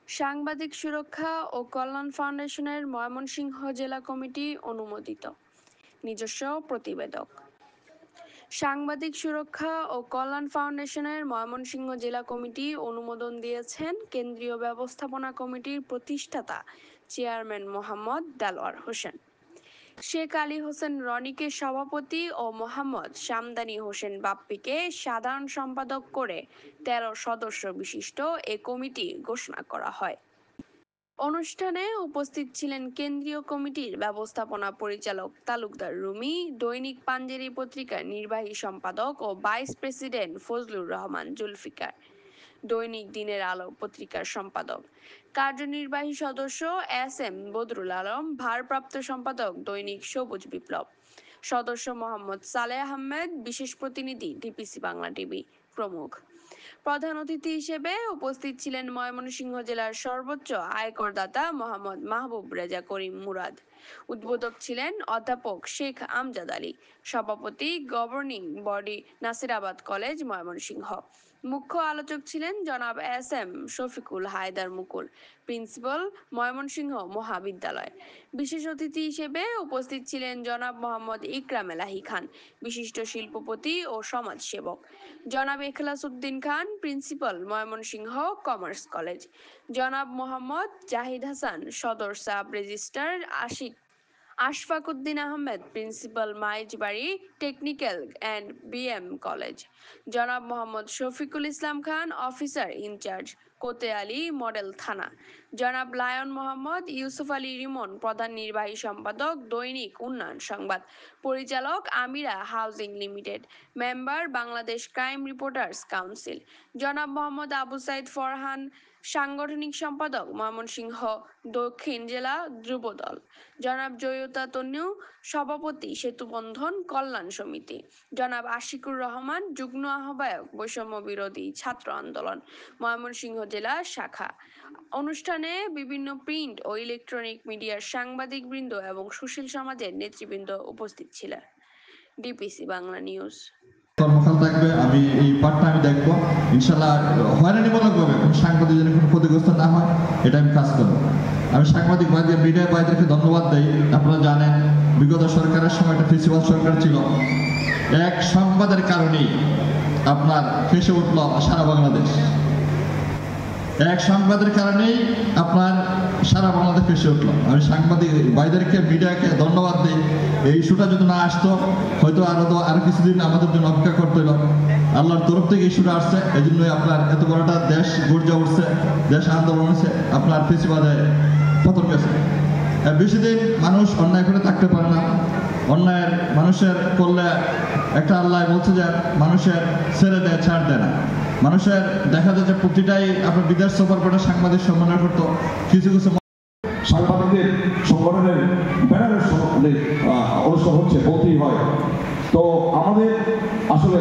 সাংবাদিক সুরক্ষা ও কল্যাণ ফাউন্ডেশনের ময়মনসিংহ জেলা কমিটি অনুমোদিত। নিজস্ব প্রতিবেদক। সাংবাদিক সুরক্ষা ও কল্যাণ ফাউন্ডেশনের ময়মনসিংহ জেলা কমিটি অনুমোদন দিয়েছেন কেন্দ্রীয় ব্যবস্থাপনা কমিটির প্রতিষ্ঠাতা চেয়ারম্যান মোহাম্মদ দেলোয়ার হোসেন। শেখ আলী হোসেন রনিকে সভাপতি ও মোহাম্মদ শামদানি হোসেন বাপ্পিকে সাধারণ সম্পাদক করে ১৩ সদস্য বিশিষ্ট এ কমিটি ঘোষণা করা হয়। অনুষ্ঠানে উপস্থিত ছিলেন কেন্দ্রীয় কমিটির ব্যবস্থাপনা পরিচালক তালুকদার রুমি, দৈনিক পাঞ্জেরি পত্রিকার নির্বাহী সম্পাদক ও ভাইস প্রেসিডেন্ট ফজলুর রহমান জুলফিকার, দৈনিক দিনের আলো পত্রিকার সম্পাদক, কার্যনির্বাহী সদস্য এস এম বদরুল আলম, ভারপ্রাপ্ত সম্পাদক দৈনিক সবুজ বিপ্লব, সদস্য মোহাম্মদ সালেহ আহমেদ, বিশেষ প্রতিনিধি ডিপিসি বাংলা টিভি প্রমুখ। প্রধান অতিথি হিসেবে উপস্থিত ছিলেন ময়মনসিংহ জেলার সর্বোচ্চ আয়করদাতা মোহাম্মদ মাহবুব রেজা করিম মুরাদ। উদ্বোধক ছিলেন অধ্যাপক শেখ আমজাদ আলী, সভাপতি governing body Nasirabad college Mymensingh. মুখ্য আলোচক ছিলেন জনাব এস এম শফিকুল হায়দার মুকুল, প্রিন্সিপাল ময়মনসিংহ মহাবিদ্যালয়। বিশেষ অতিথি হিসেবে উপস্থিত ছিলেন জনাব মোহাম্মদ ইকরাম এলাহি খান, বিশিষ্ট শিল্পপতি ও সমাজসেবক, জনাব Ekhlas Uddin Khan, principal Mymensingh commerce college, জনাব Mohammad Zahid Hasan, Sadar sub registrar Ashfaq Uddin Ahmed, principal Maijbari technical and BM college, জনাব Mohammad Shafiqul Islam Khan, officer in charge Kotwali model thana, জনাব লায়ন মোহাম্মদ ইউসুফ আলী রিমন, প্রধান নির্বাহী সম্পাদক দৈনিক উন্নয়ন সংবাদ, পরিচালক Amira housing limited, member Bangladesh crime reporters council, জনাব মোহাম্মদ আবু সাইদ ফরহান, সাংগঠনিক সম্পাদক ময়মনসিংহ দক্ষিণ জেলা যুবদল, জনাব জয়িতা তনু, সভাপতি সেতুবন্ধন কল্যাণ সমিতি, জনাব আশিকুর রহমান, যুগ্ম আহ্বায়ক বৈষম্য বিরোধী ছাত্র আন্দোলন ময়মনসিংহ জেলা শাখা। অনুষ্ঠানে বিভিন্ন প্রিন্ট ও ইলেকট্রনিক মিডিয়ার সাংবাদিকবৃন্দ এবং সুশীল সমাজের নেতৃবৃন্দ উপস্থিত ছিলেন। DPC Bangla news. কর্মকাল থাকবে, আমি এই পার্টটা আমি দেখবো ইনশাল্লাহ। হয়রানিমূলক ভাবে কোনো সাংবাদিক যেন কোনো ক্ষতিগ্রস্ত না হয়, এটা আমি কাজ করবো। আমি সাংবাদিক ভাইদের, মিডিয়া ভাইদেরকে ধন্যবাদ দেই। আপনারা জানেন বিগত সরকারের সময় একটা প্রিন্সিপাল সরকার ছিল, এক সংবাদের কারণেই আপনার ফেসে উঠল সারা বাংলাদেশ। এক সংবাদের কারণেই আপনার সারা বাংলাদেশ ফেসে উঠলো। আমি সাংবাদিক ভাইদেরকে, মিডিয়াকে ধন্যবাদ দিই। এই ইস্যুটা যদি না আসতো হয়তো আরো কিছুদিন আমাদের জন্য অপেক্ষা করতে হলো। আল্লাহর তরফ থেকে ইস্যুটা আসছে, এই জন্যই আপনার এত বড়টা দেশ গর্জে উঠছে, দেশ আন্দোলন হচ্ছে, আপনার প্রিন্সিপালে পতন গেছে। বেশি দিন মানুষ অন্যায় করে থাকতে পারে না। অন্যায়ের মানুষের করলে একটা আল্লাহ বলছে যে মানুষের ছেড়ে দেয়, ছাড় দেয় না। মানুষের দেখা যায় যে প্রতিটাই আপনার বিদেশ সফর করে সাংবাদিক সম্মান করতো। কিছু কিছু সাংবাদিকদের সংগঠনের ব্যানারের অনুষ্ঠান হচ্ছে, বলতেই হয়। তো আমাদের আসলে